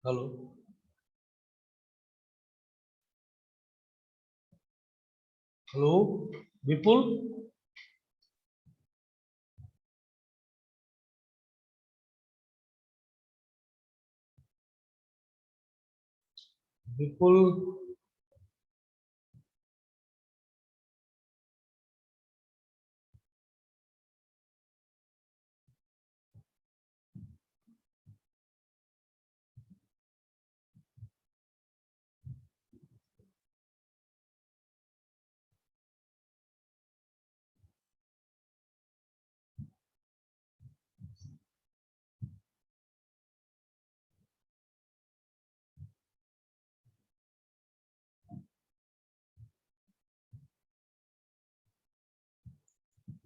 Hello. Hello विपुल। विपुल।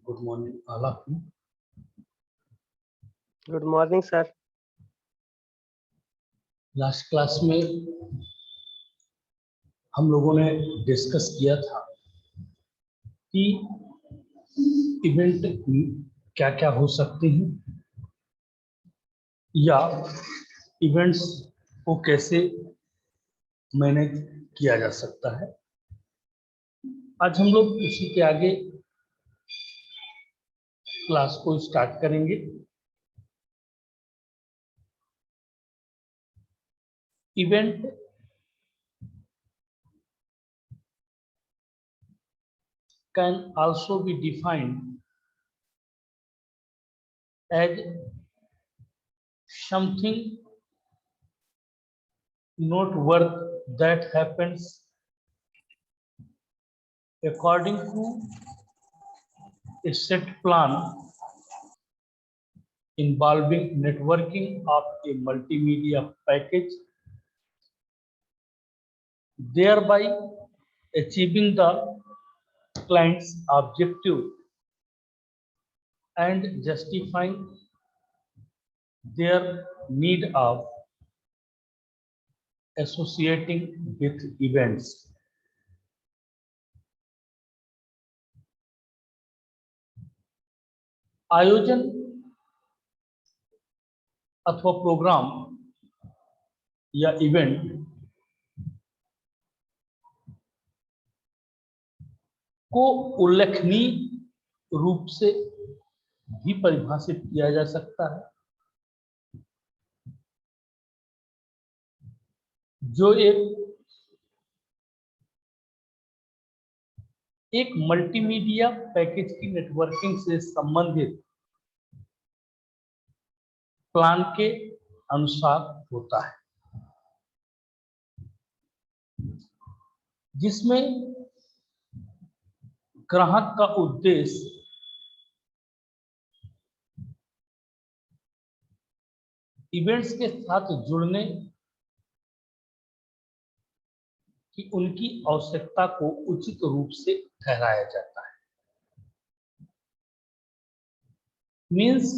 Good morning आलाप। Good morning sir. Last class में हम लोगों ने डिस्कस किया था कि इवेंट क्या क्या हो सकते हैं या इवेंट्स को कैसे मैनेज किया जा सकता है। आज हम लोग इसी के आगे क्लास को स्टार्ट करेंगे। Event can also be defined as something noteworthy that happens according to a set plan involving networking of a multimedia package, thereby achieving the client's objective and justifying their need of associating with events. आयोजन अथवा programme या event को उल्लेखनीय रूप से भी परिभाषित किया जा सकता है, जो एक मल्टीमीडिया पैकेज की नेटवर्किंग से संबंधित प्लान के अनुसार होता है, जिसमें ग्राहक का उद्देश्य इवेंट्स के साथ जुड़ने की उनकी आवश्यकता को उचित रूप से ठहराया जाता है। मीन्स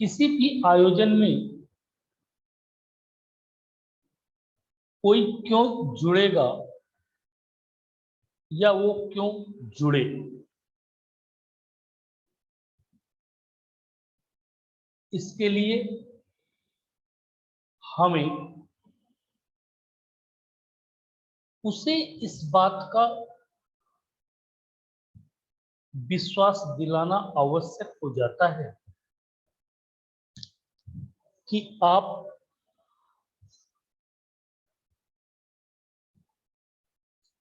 किसी भी आयोजन में कोई क्यों जुड़ेगा या वो क्यों जुड़े, इसके लिए हमें उसे इस बात का विश्वास दिलाना आवश्यक हो जाता है कि आप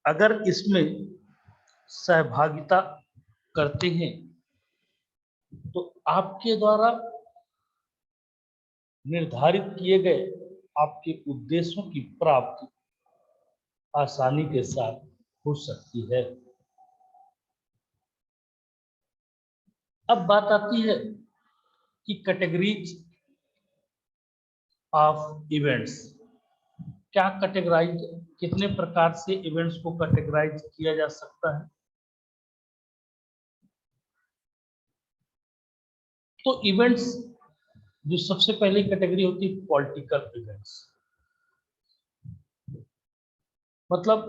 अगर इसमें सहभागिता करते हैं तो आपके द्वारा निर्धारित किए गए आपके उद्देश्यों की प्राप्ति आसानी के साथ हो सकती है। अब बात आती है कि कैटेगरीज ऑफ इवेंट्स, क्या कैटेगराइज, कितने प्रकार से इवेंट्स को कैटेगराइज किया जा सकता है। तो इवेंट्स जो सबसे पहली कैटेगरी होती है पॉलिटिकल इवेंट्स, मतलब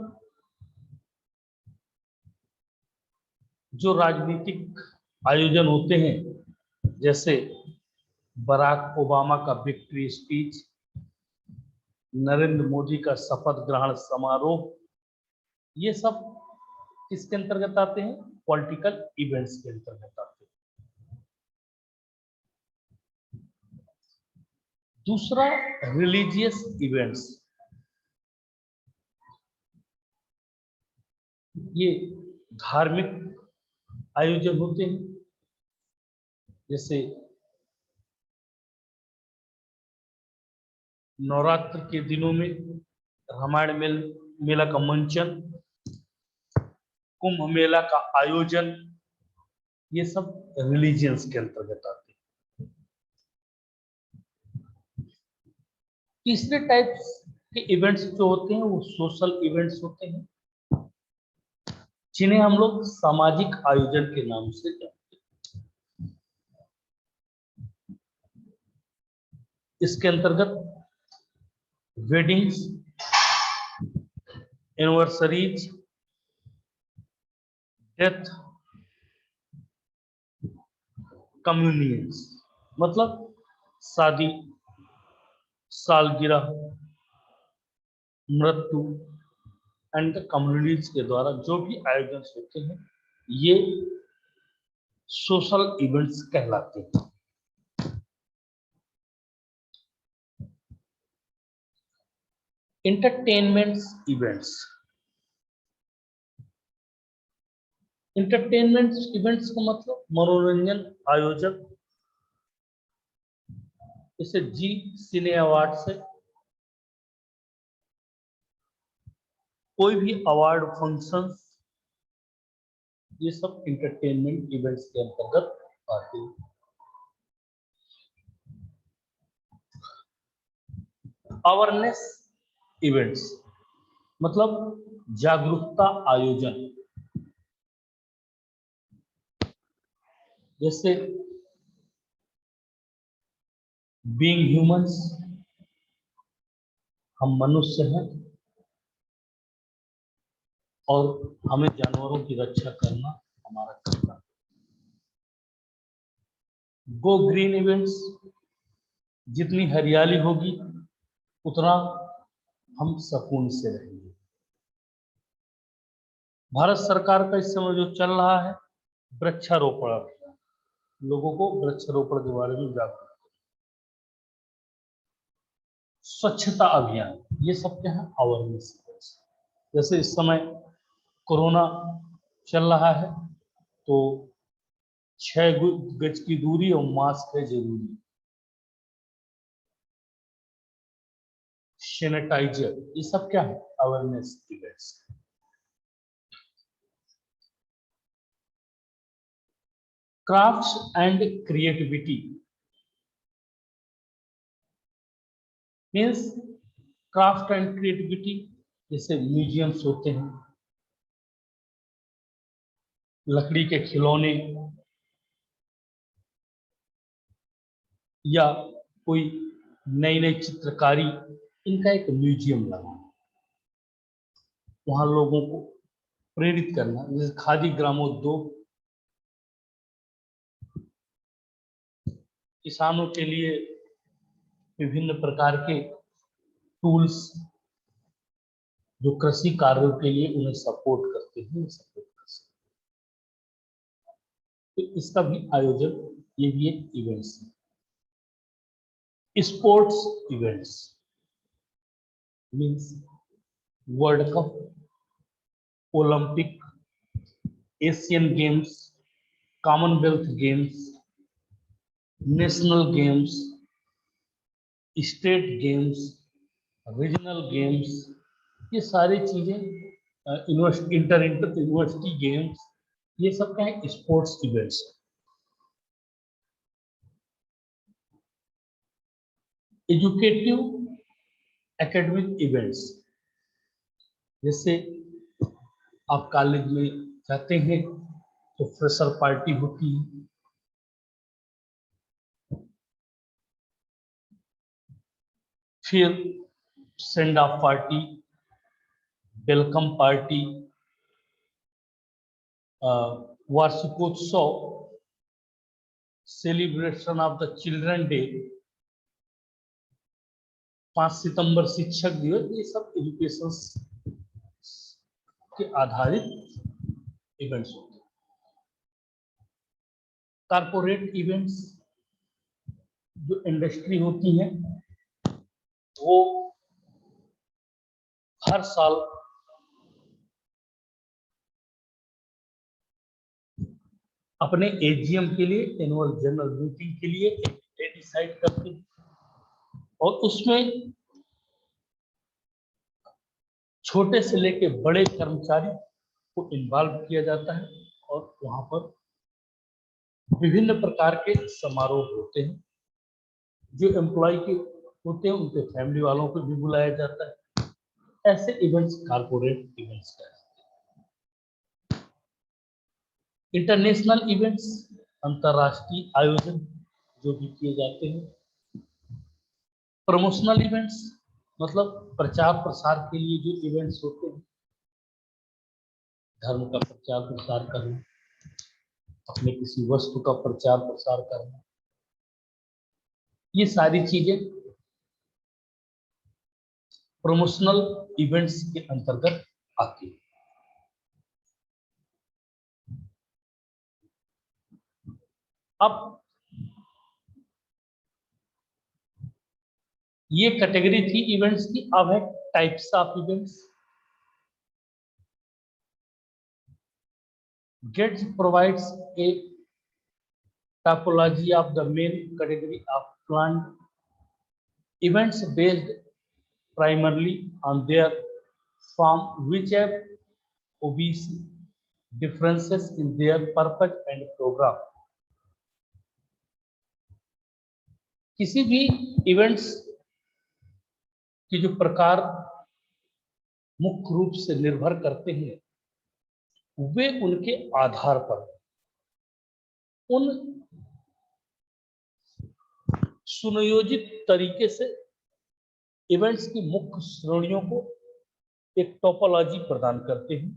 जो राजनीतिक आयोजन होते हैं, जैसे बराक ओबामा का विक्ट्री स्पीच, नरेंद्र मोदी का शपथ ग्रहण समारोह, ये सब किसके अंतर्गत आते हैं? पॉलिटिकल इवेंट्स के अंतर्गत आते हैं। दूसरा, रिलीजियस इवेंट्स, ये धार्मिक आयोजन होते हैं, जैसे नवरात्र के दिनों में रामायण मेला का मंचन, कुंभ मेला का आयोजन, ये सब रिलीजियंस के अंतर्गत आते हैं। तीसरे टाइप के इवेंट्स जो होते हैं वो सोशल इवेंट्स होते हैं, जिन्हें हम लोग सामाजिक आयोजन के नाम से जानते हैं। इसके अंतर्गत वेडिंग्स, एनिवर्सरीज, डेथ, कम्युनियंस, मतलब शादी, सालगिरह, मृत्यु एंड कम्युनिटीज के द्वारा जो भी आयोजन होते हैं, ये सोशल इवेंट्स कहलाते हैं। इंटरटेनमेंट्स इवेंट्स, इंटरटेनमेंट इवेंट्स का मतलब मनोरंजन आयोजक, जैसे जी सिने अवार्ड से कोई भी अवार्ड फंक्शन, ये सब इंटरटेनमेंट इवेंट्स के अंतर्गत आते हैं। अवेयरनेस इवेंट्स मतलब जागरूकता आयोजन, जैसे बीइंग ह्यूमंस, हम मनुष्य हैं और हमें जानवरों की रक्षा करना हमारा कर्तव्य। गो ग्रीन इवेंट्स, जितनी हरियाली होगी उतना हम सुकून से रहेंगे। भारत सरकार का इस समय जो चल रहा है वृक्षारोपण अभियान, लोगों को वृक्षारोपण के बारे में जागरूक, स्वच्छता अभियान, ये सब क्या है? अवेयरनेस। जैसे इस समय कोरोना चल रहा है तो 6 गज की दूरी और मास्क है जरूरी, सैनिटाइजर, ये सब क्या है? Awareness events. Crafts and creativity means craft and creativity, जैसे म्यूजियम्स होते हैं, लकड़ी के खिलौने या कोई नई नई चित्रकारी, इनका एक म्यूजियम लगाना, वहां लोगों को प्रेरित करना। जैसे खादी ग्रामोद्योग किसानों के लिए विभिन्न प्रकार के टूल्स जो कृषि कार्यों के लिए उन्हें सपोर्ट करते हैं, सपोर्ट कर सकते हैं। तो इसका भी आयोजन, ये भी एक इवेंट्स है। Sports events means world cup, Olympic, Asian games, Commonwealth games, national games, state games, regional games, ये सारी चीजें, इंटर यूनिवर्सिटी गेम्स, ये सब क्या है? Sports events. Educative academic events, जैसे आप कॉलेज में जाते हैं तो फ्रेशर पार्टी होती है, फिर send off party, welcome party, वार्षिकोत्सव, celebration of the children day, 5 सितंबर शिक्षक दिवस, ये सब एजुकेशन के आधारित इवेंट्स होते हैं। कारपोरेट इवेंट्स, जो इंडस्ट्री होती है वो हर साल अपने एजीएम के लिए, एनुअल जनरल मीटिंग के लिए एक डेट डिसाइड करते हैं और उसमें छोटे से लेके बड़े कर्मचारी को इन्वॉल्व किया जाता है और वहां पर विभिन्न प्रकार के समारोह होते हैं। जो एम्प्लॉय के होते हैं उनके फैमिली वालों को भी बुलाया जाता है। ऐसे इवेंट्स कारपोरेट इवेंट्स कहलाते हैं। इंटरनेशनल इवेंट्स, अंतरराष्ट्रीय आयोजन जो भी किए जाते हैं। प्रमोशनल इवेंट्स मतलब प्रचार प्रसार के लिए जो इवेंट्स होते हैं, धर्म का प्रचार प्रसार करना, अपने किसी वस्तु का प्रचार प्रसार करना, ये सारी चीजें प्रमोशनल इवेंट्स के अंतर्गत आती है। अब ये कैटेगरी थी इवेंट्स की। अब है types of events. Getz provides a typology of the main category of planned events based primarily on their form, which have obvious differences in their purpose and program. किसी भी इवेंट्स के जो प्रकार मुख्य रूप से निर्भर करते हैं, वे उनके आधार पर उन सुनियोजित तरीके से इवेंट्स की मुख्य श्रेणियों को एक टोपोलॉजी प्रदान करते हैं।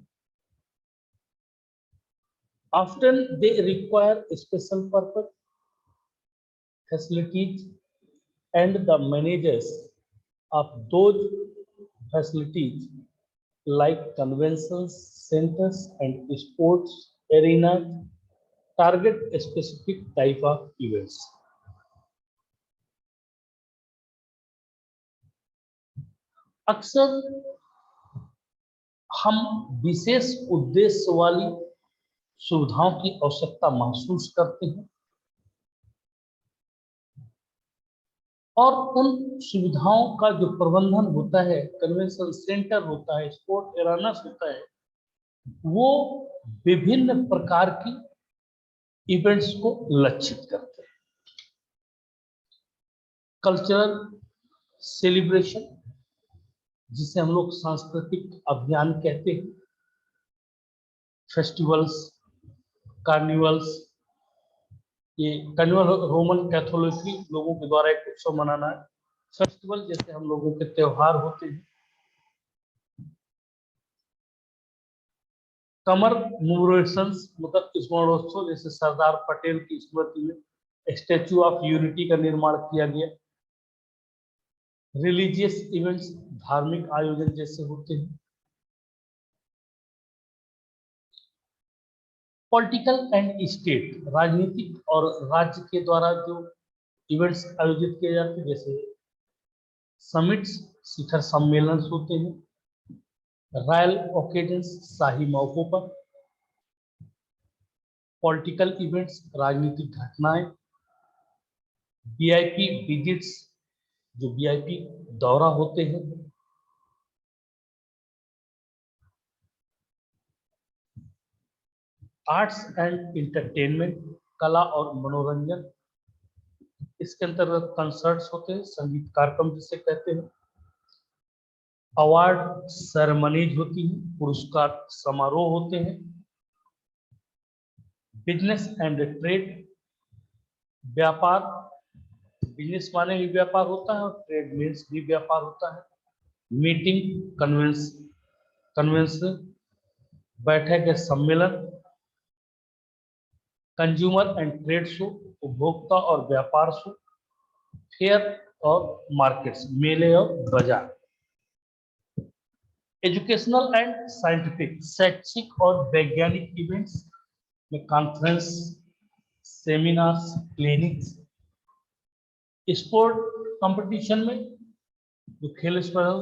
Often they require special purpose, facilities, and the managers of those facilities like conventions centers and sports arenas target a specific type of events. अक्सर हम विशेष उद्देश्य वाली सुविधाओं की आवश्यकता महसूस करते हैं और उन सुविधाओं का जो प्रबंधन होता है, कन्वेंशन सेंटर होता है, स्पोर्ट एरेनास होता है, वो विभिन्न प्रकार की इवेंट्स को लक्षित करते हैं। कल्चरल सेलिब्रेशन, जिसे हम लोग सांस्कृतिक अभियान कहते हैं, फेस्टिवल्स, कार्निवल्स, ये कार्निवल रोमन कैथोलिक लोगों के द्वारा एक उत्सव मनाना है। फेस्टिवल जैसे हम लोगों के त्योहार होते हैं। कमरमोरेशंस मतलब स्मरणोत्सव, जैसे सरदार पटेल की स्मृति में स्टैच्यू ऑफ यूनिटी का निर्माण किया गया। रिलीजियस इवेंट्स, धार्मिक आयोजन जैसे होते हैं। पॉलिटिकल एंड स्टेट, राजनीतिक और राज्य के द्वारा जो इवेंट्स आयोजित किए जाते हैं, जैसे समिट्स, शिखर सम्मेलन होते हैं। रॉयल ओकेजन्स, शाही मौकों पर। पॉलिटिकल इवेंट्स, राजनीतिक घटनाएं। वीआईपी विजिट्स, जो वीआईपी दौरा होते हैं। आर्ट्स एंड इंटरटेनमेंट, कला और मनोरंजन, इसके अंतर्गत कंसर्ट्स होते हैं, संगीत कार्यक्रम जिसे कहते हैं। अवार्ड सेरेमनीज होती हैं, पुरस्कार समारोह होते हैं। बिजनेस एंड ट्रेड, व्यापार, बिजनेस माने भी व्यापार होता है और ट्रेड मीन्स भी व्यापार होता है। मीटिंग, कन्वेंशन, बैठक या सम्मेलन। कंज्यूमर एंड ट्रेड शो, उपभोक्ता और व्यापार शो, फेयर और मार्केट्स, मेले और बाजार, एजुकेशनल एंड साइंटिफिक, शैक्षिक और वैज्ञानिक इवेंट्स में conference, seminars, clinics, sport competition में जो खेल स्पर्धा,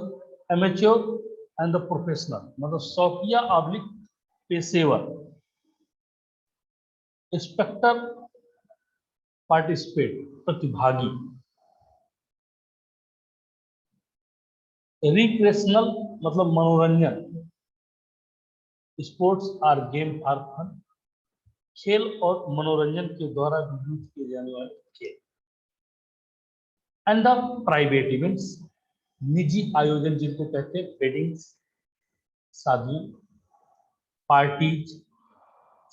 एमेच्योर एंड द प्रोफेशनल, मतलब शौकिया ऑब्लिक पेशेवर, स्पेक्टर पार्टिसिपेट प्रतिभागी, रिक्रेशनल मतलब मनोरंजन, sports or game for fun, खेल और मनोरंजन के द्वारा यूज किए जाने वाले खेल, एंड द प्राइवेट इवेंट्स, निजी आयोजन जिनको कहते हैं, वेडिंग्स, शादी, पार्टीज,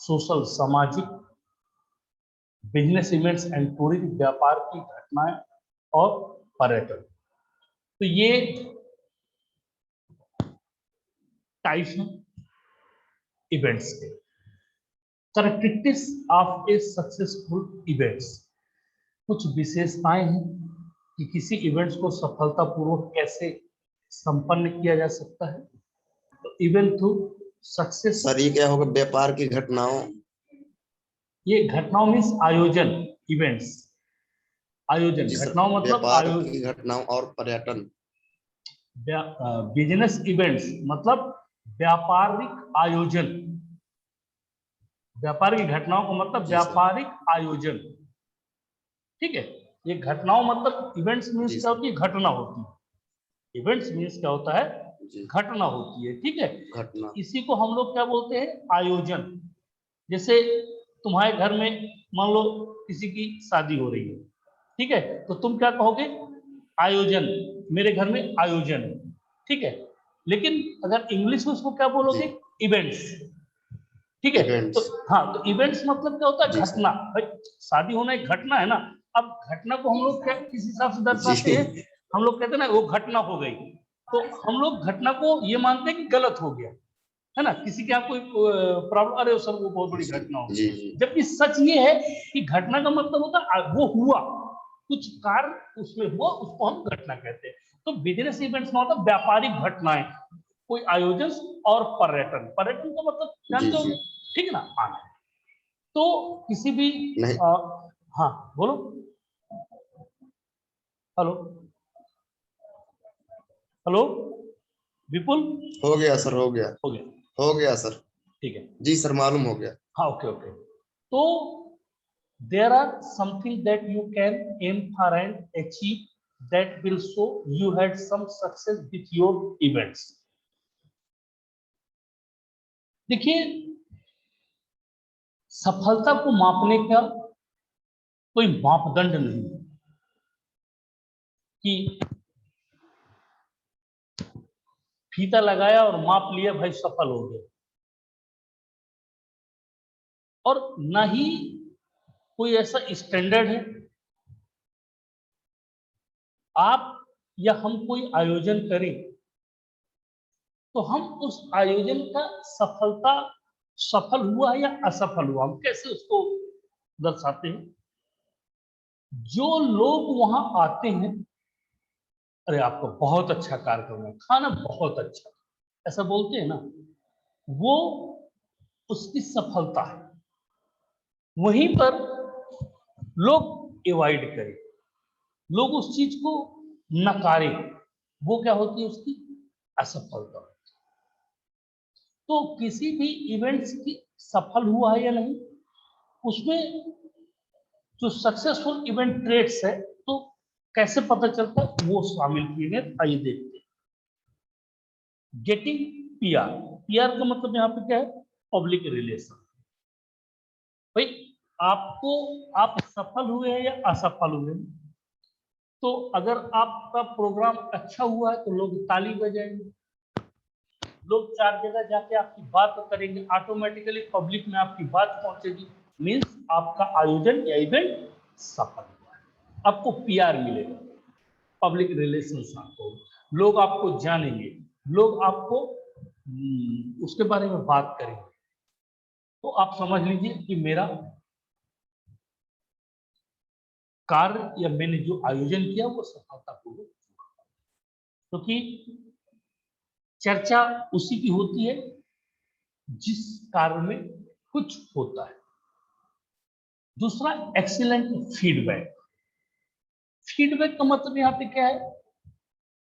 सोशल सामाजिक, बिजनेस इवेंट्स एंड टूरिज्म, व्यापार की घटनाएं और पर्यटन। तो ये टाइप्स हैं इवेंट्स के। Characteristics of A successful events, कुछ विशेषताएं हैं कि किसी इवेंट्स को सफलतापूर्वक कैसे संपन्न किया जा सकता है। तो इवेंट थ्रू सक्सेस, सर ये क्या होगा, व्यापार की घटनाओं, ये घटनाओं मीन्स आयोजन, इवेंट्स आयोजन, घटनाओं मतलब व्यापार आयोजन, की घटनाओं और पर्यटन, बिजनेस इवेंट्स मतलब व्यापारिक आयोजन, व्यापारिक घटनाओं का मतलब जी सर। व्यापारिक आयोजन, ठीक है। ये घटनाओं मतलब इवेंट्स मीन्स जी क्या सर। होती है, घटना होती है। इवेंट्स मीन्स क्या होता है, जी घटना होती है, ठीक है। घटना, इसी को हम लोग क्या बोलते हैं, आयोजन। जैसे तुम्हारे घर में मान लो किसी की शादी हो रही है, ठीक है, तो तुम क्या कहोगे, आयोजन, मेरे घर में आयोजन है, ठीक है। लेकिन अगर इंग्लिश में उसको क्या बोलोगे, जी इवेंट्स, ठीक है। तो इवेंट्स, हाँ, तो इवेंट्स मतलब क्या होता है, जी सर। घटना। भाई शादी होना एक घटना है ना। अब घटना को हम लोग क्या किस हिसाब से दर्शाते हैं, जी हम लोग कहते हैं ना वो घटना हो गई, तो हम लोग घटना को ये मानते हैं कि गलत हो गया, है ना, किसी के यहाँ कोई प्रॉब्लम, अरे सर वो बहुत बड़ी जी घटना हो गई। जी जी जबकि सच ये है कि घटना का मतलब होता है वो हुआ, कुछ कार्य उसमें हुआ, उसको हम घटना कहते हैं। तो बिजनेस इवेंट्स में होता है व्यापारिक घटनाएं, कोई आयोजन और पर्यटन, पर्यटन का मतलब जी जानते हो, जी। ठीक है ना, आना। तो किसी भी नहीं, आ, हाँ बोलो, हेलो, हेलो विपुल, हो गया सर, हो गया, हो गया, हो गया सर। ठीक है, जी सर, मालूम हो गया। हाँ ओके ओके। तो there are something that you can aim for and achieve that will show you had some success with your events। देखिए, सफलता को मापने का कोई मापदंड नहीं है कि फीता लगाया और माप लिया भाई सफल हो गया, और ना ही कोई ऐसा स्टैंडर्ड है। आप या हम कोई आयोजन करें तो हम उस आयोजन का सफलता, सफल हुआ या असफल हुआ, हम कैसे उसको दर्शाते हैं। जो लोग वहां आते हैं, अरे आपका बहुत अच्छा कार्यक्रम है, खाना बहुत अच्छा, ऐसा बोलते हैं ना, वो उसकी सफलता है। वहीं पर लोग एवॉइड करें, लोग उस चीज को नकारें, वो क्या होती है, उसकी असफलता। तो किसी भी इवेंट्स की सफल हुआ है या नहीं, उसमें जो सक्सेसफुल इवेंट ट्रेड्स है, तो कैसे पता चलता है, वो शामिल किए गए, आइए देखते हैं। गेटिंग पीआर, पीआर का मतलब यहाँ पे क्या है, पब्लिक रिलेशन। भाई आपको, आप सफल हुए हैं या असफल हुए हैं, तो अगर आपका प्रोग्राम अच्छा हुआ है तो लोग ताली बजाएंगे, लोग चार जगह जाके आपकी बात करेंगे, ऑटोमेटिकली पब्लिक में आपकी बात पहुंचेगी, मीन्स आपका आयोजन या इवेंट सफल हुआ है, आपको पीआर मिलेगा, पब्लिक रिलेशंस आपको, लोग आपको जानेंगे, लोग आपको उसके बारे में बात करेंगे। तो आप समझ लीजिए कि मेरा कार्य या मैंने जो आयोजन किया वो सफलतापूर्वक, क्योंकि चर्चा उसी की होती है जिस कार्य में कुछ होता है। दूसरा, एक्सीलेंट फीडबैक। फीडबैक का मतलब यहाँ पे क्या है,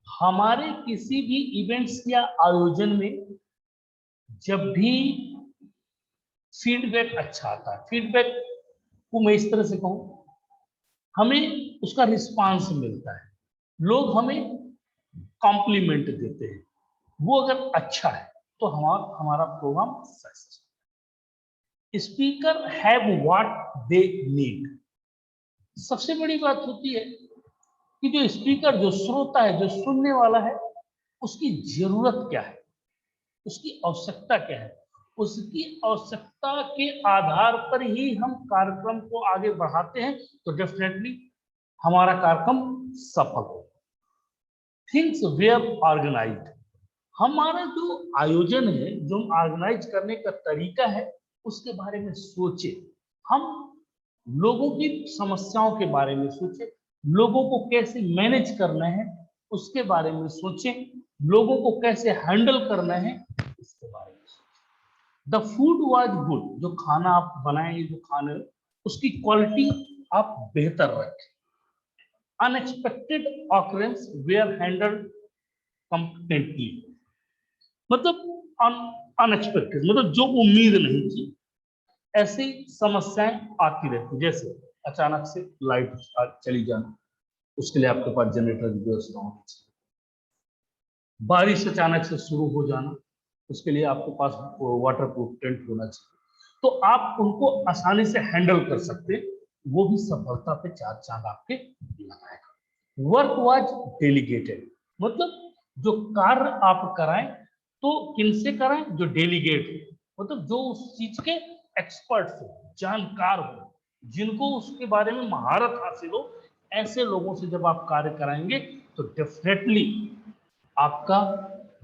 हमारे किसी भी इवेंट्स या आयोजन में जब भी फीडबैक अच्छा आता है, फीडबैक को मैं इस तरह से कहूं, हमें उसका रिस्पांस मिलता है, लोग हमें कॉम्प्लीमेंट देते हैं, वो अगर अच्छा है तो हमारा program successful. Speaker have what they need. सबसे बड़ी बात होती है कि जो स्पीकर, जो श्रोता है, जो सुनने वाला है, उसकी जरूरत क्या है, उसकी आवश्यकता क्या है। उसकी आवश्यकता के आधार पर ही हम कार्यक्रम को आगे बढ़ाते हैं, तो डेफिनेटली हमारा कार्यक्रम सफल होगा। Things were organized. हमारा जो आयोजन है, जो हम ऑर्गेनाइज करने का तरीका है, उसके बारे में सोचे। हम लोगों की समस्याओं के बारे में सोचे, लोगों को कैसे मैनेज करना है उसके बारे में सोचें, लोगों को कैसे हैंडल करना है इसके बारे में सोचें। The food was good. जो खाना आप बनाएंगे, जो खाने, उसकी क्वालिटी आप बेहतर रखें। Unexpected occurrence were handled completely. मतलब अनएक्सपेक्टेड मतलब जो उम्मीद नहीं थी, ऐसी समस्याएं आती रहती, जैसे अचानक से लाइट चली जाना, उसके लिए आपके पास जनरेटर की व्यवस्था होनी चाहिए। बारिश अचानक से शुरू हो जाना, उसके लिए आपके पास वाटर प्रूफ टेंट होना चाहिए। तो आप उनको आसानी से हैंडल कर सकते हैं, वो भी सफलता पे चार चांद आपके लगाएगा। Work was delegated. मतलब जो कार्य आप कराएं तो किनसे कराएं, जो डेलीगेट हो, मतलब जो उस चीज के एक्सपर्ट हो, जानकार हो, जिनको उसके बारे में महारत हासिल हो, ऐसे लोगों से जब आप कार्य कराएंगे तो डेफिनेटली आपका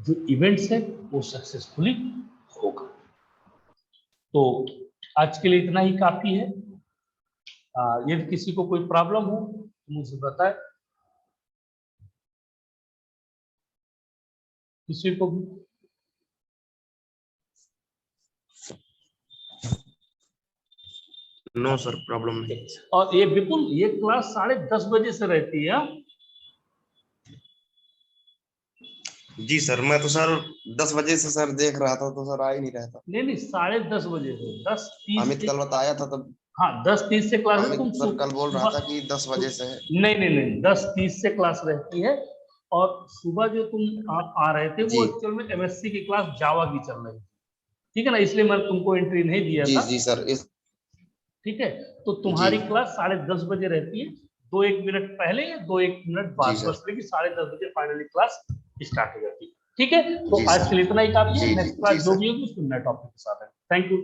जो इवेंट्स है वो सक्सेसफुली होगा। तो आज के लिए इतना ही काफी है। यदि किसी को कोई प्रॉब्लम हो तो मुझे बताएं, किसी को भी। नो सर, प्रॉब्लम नहीं। और ये बिल्कुल, ये क्लास 10:30 बजे से रहती है। जी सर, मैं तो सर 10 बजे से सर देख रहा था, तो सर आ ही नहीं रहा था। नहीं, 10:30 बजे से 10:30 अमित से। कल बताया था तब। हाँ, 10:30 से क्लास है। अमित तुम सर कल बोल रहा था कि 10 बजे से है। नहीं, 10:30 से क्लास रहती है। और सुबह जो तुम आ रहे थे वो जी एक्चुअल में एमएससी की क्लास जावा की चल रही थी, ठीक है ना, इसलिए मैंने तुमको एंट्री नहीं दिया जी था। जी सर, इस ठीक है, तो जी तुम्हारी क्लास 10:30 बजे रहती है, 2-1 मिनट पहले या 2-1 मिनट जी बाद, सर। बस, लेकिन 10:30 बजे फाइनली क्लास स्टार्ट हो जाती है। ठीक है, तो जी आज सर। के लिए इतना ही काफी है। जी जी नेक्स्ट क्लास जी जो सर। भी होगी उसको नए टॉपिक के साथ है। Thank you.